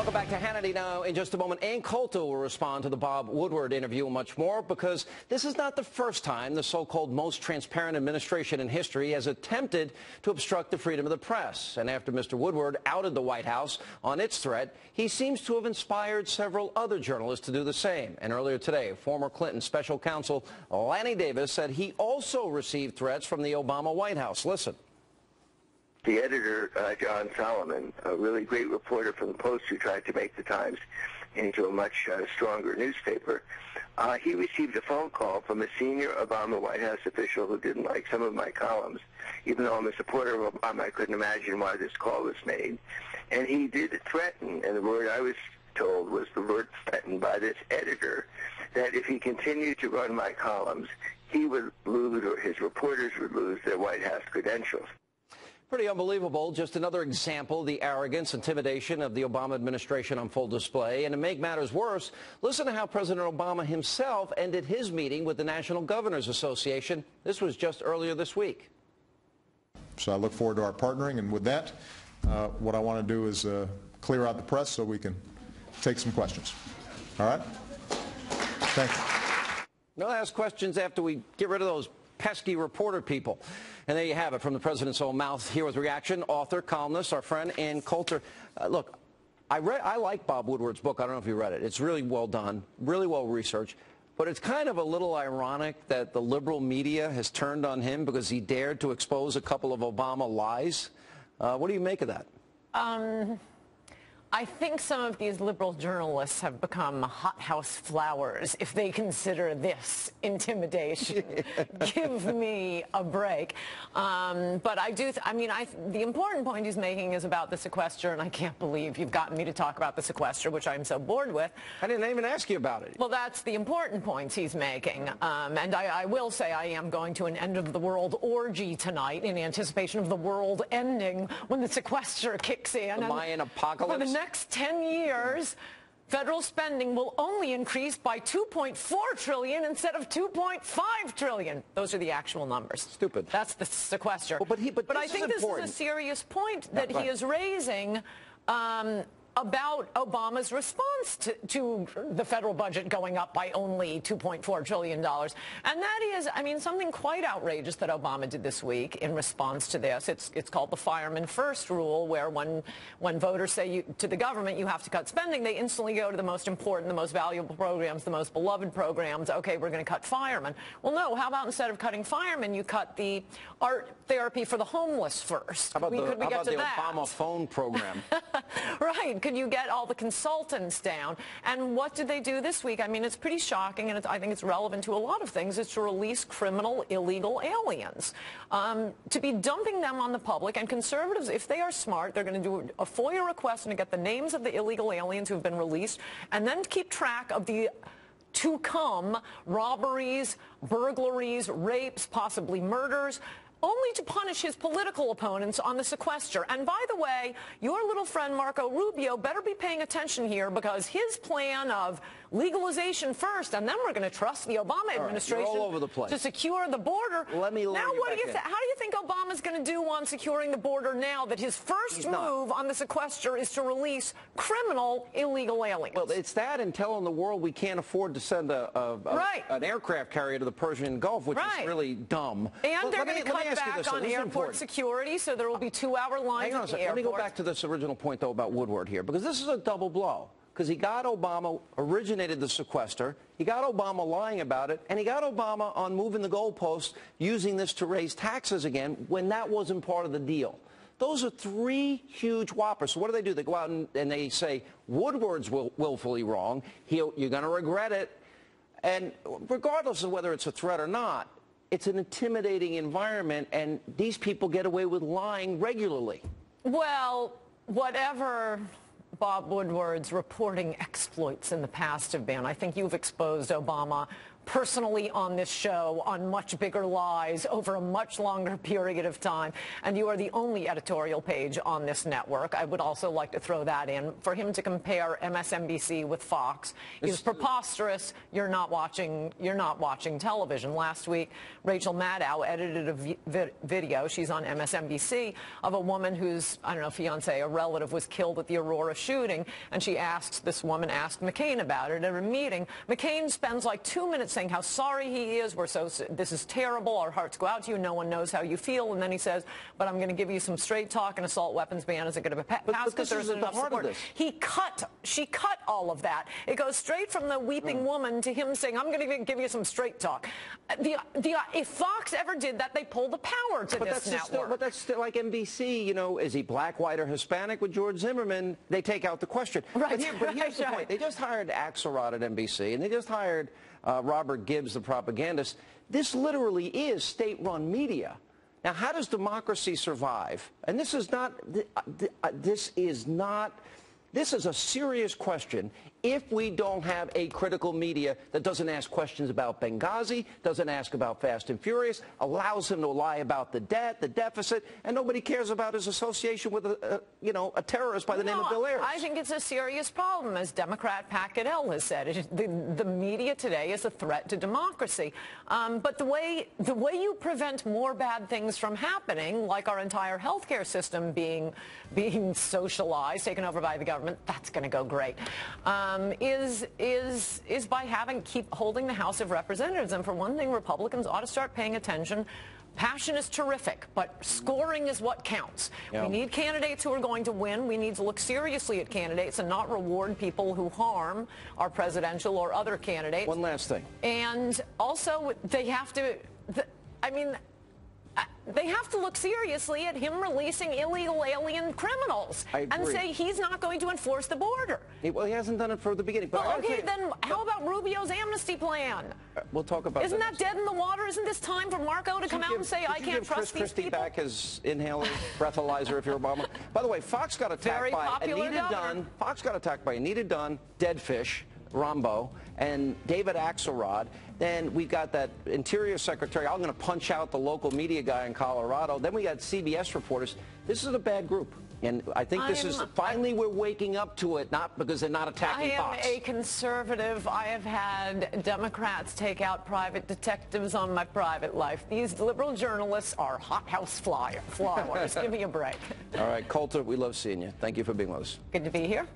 Welcome back to Hannity. Now, in just a moment, Ann Coulter will respond to the Bob Woodward interview and much more, because this is not the first time the so-called most transparent administration in history has attempted to obstruct the freedom of the press. And after Mr. Woodward outed the White House on its threat, he seems to have inspired several other journalists to do the same. And earlier today, former Clinton special counsel Lanny Davis said he also received threats from the Obama White House. Listen. The editor, John Solomon, a really great reporter from the Post who tried to make the Times into a much stronger newspaper, he received a phone call from a senior Obama White House official who didn't like some of my columns. Even though I'm a supporter of Obama, I couldn't imagine why this call was made. And he did threaten, and the word I was told was the word threatened by this editor, that if he continued to run my columns, he would lose, or his reporters would lose, their White House credentials. Pretty unbelievable. Just another example of the arrogance, intimidation of the Obama administration on full display. And to make matters worse, listen to how President Obama himself ended his meeting with the National Governors Association. This was just earlier this week. So I look forward to our partnering. And with that, what I want to do is clear out the press so we can take some questions. All right? Thank you. We'll ask questions after we get rid of those pesky reporter people. And there you have it from the president's own mouth. Here with reaction, author, columnist, our friend Ann Coulter. Look, I like Bob Woodward's book. I don't know if you read it. It's really well done, really well researched. But it's kind of a little ironic that the liberal media has turned on him because he dared to expose a couple of Obama lies. What do you make of that? I think some of these liberal journalists have become hothouse flowers if they consider this intimidation. Give me a break. But the important point he's making is about the sequester, and I can't believe you've gotten me to talk about the sequester, which I'm so bored with. I didn't even ask you about it. Well, that's the important points he's making. And I will say I am going to an end of the world orgy tonight in anticipation of the world ending when the sequester kicks in. The Mayan apocalypse. Next 10 years, federal spending will only increase by $2.4 trillion instead of $2.5 trillion. Those are the actual numbers. Stupid. That's the sequester. Well, but I think this is a serious point that he is raising about Obama's response to the federal budget going up by only $2.4 trillion. And that is, something quite outrageous that Obama did this week in response to this. It's called the fireman first rule, where when voters say to the government you have to cut spending, they instantly go to the most important, the most valuable programs, the most beloved programs. Okay, we're going to cut firemen. Well, no, how about instead of cutting firemen, you cut the art therapy for the homeless first? How about the Obama phone program? Right. Could you get all the consultants down? And what did they do this week? It's pretty shocking, and I think it's relevant to a lot of things, is to release criminal illegal aliens. To be dumping them on the public, and conservatives, if they are smart, they're going to do a FOIA request and to get the names of the illegal aliens who have been released, and then keep track of the to come robberies, burglaries, rapes, possibly murders, only to punish his political opponents on the sequester. And by the way, your little friend Marco Rubio better be paying attention here, because his plan of legalization first, and then we're going to trust the Obama administration all over the place to secure the border. Let me now, how do you think Obama's going to do on securing the border now that his first move on the sequester is to release criminal illegal aliens? Well, it's that, and telling the world we can't afford to send an aircraft carrier to the Persian Gulf, which is really dumb. And they're going to cut back on airport security, so there will be 2-hour lines at the airport. Let me go back to this original point, though, about Woodward here, because this is a double blow. Because he got Obama, originated the sequester, he got Obama lying about it, and he got Obama on moving the goalposts, using this to raise taxes again when that wasn't part of the deal. Those are three huge whoppers. So what do? They go out and they say, Woodward's willfully wrong, you're going to regret it. And regardless of whether it's a threat or not, it's an intimidating environment, and these people get away with lying regularly. Well, whatever Bob Woodward's reporting exploits in the past have been, I think you've exposed Obama personally on this show on much bigger lies over a much longer period of time, and you are the only editorial page on this network. I would also like to throw that in. For him to compare MSNBC with Fox is preposterous. You're not watching television. Last week, Rachel Maddow edited a video, she's on MSNBC, of a woman whose, I don't know, fiance, a relative, was killed at the Aurora shooting, and this woman asked McCain about it at a meeting. McCain spends like 2 minutes saying how sorry he is. This is terrible. Our hearts go out to you. No one knows how you feel. And then he says, but I'm going to give you some straight talk. An assault weapons ban isn't going to pass because there's enough support. She cut all of that. It goes straight from the weeping woman to him saying, I'm going to give you some straight talk. If Fox ever did that, they pull the power to this network. But that's still like NBC, you know, is he black, white, or Hispanic with George Zimmerman? They take out the question. Right. But here's the point. They just hired Axelrod at NBC, and they just hired Robert Gibbs, the propagandist. This literally is state-run media. Now, how does democracy survive? And this is a serious question if we don't have a critical media that doesn't ask questions about Benghazi, doesn't ask about Fast and Furious, allows him to lie about the debt, the deficit, and nobody cares about his association with a terrorist by the name of Bill Ayers. I think it's a serious problem, as Democrat Pat Goodell has said. The media today is a threat to democracy. But the way you prevent more bad things from happening, like our entire healthcare system being socialized, taken over by the government, that's going to go great. Is by keep holding the House of Representatives. And for one thing, Republicans ought to start paying attention. Passion is terrific, but scoring is what counts. Yeah. We need candidates who are going to win. We need to look seriously at candidates and not reward people who harm our presidential or other candidates. One last thing. And also, they have to, they have to look seriously at him releasing illegal alien criminals and say he's not going to enforce the border. Well, he hasn't done it from the beginning. But well, okay, then how about Rubio's amnesty plan? We'll talk about that. Isn't that dead in the water? Isn't this time for Marco to come out and say, I can't trust these people? Back his inhaler, breathalyzer, if you're Obama. By the way, Fox got attacked by Anita Dunn. Fox got attacked by Anita Dunn, Deadfish, Rombo, and David Axelrod. Then we got that Interior Secretary, I'm going to punch out the local media guy in Colorado. Then we got CBS reporters. This is a bad group. And I think finally we're waking up to it, not because they're not attacking Fox. I am a conservative. I have had Democrats take out private detectives on my private life. These liberal journalists are hothouse flowers. Give me a break. All right, Coulter, we love seeing you. Thank you for being with us. Good to be here.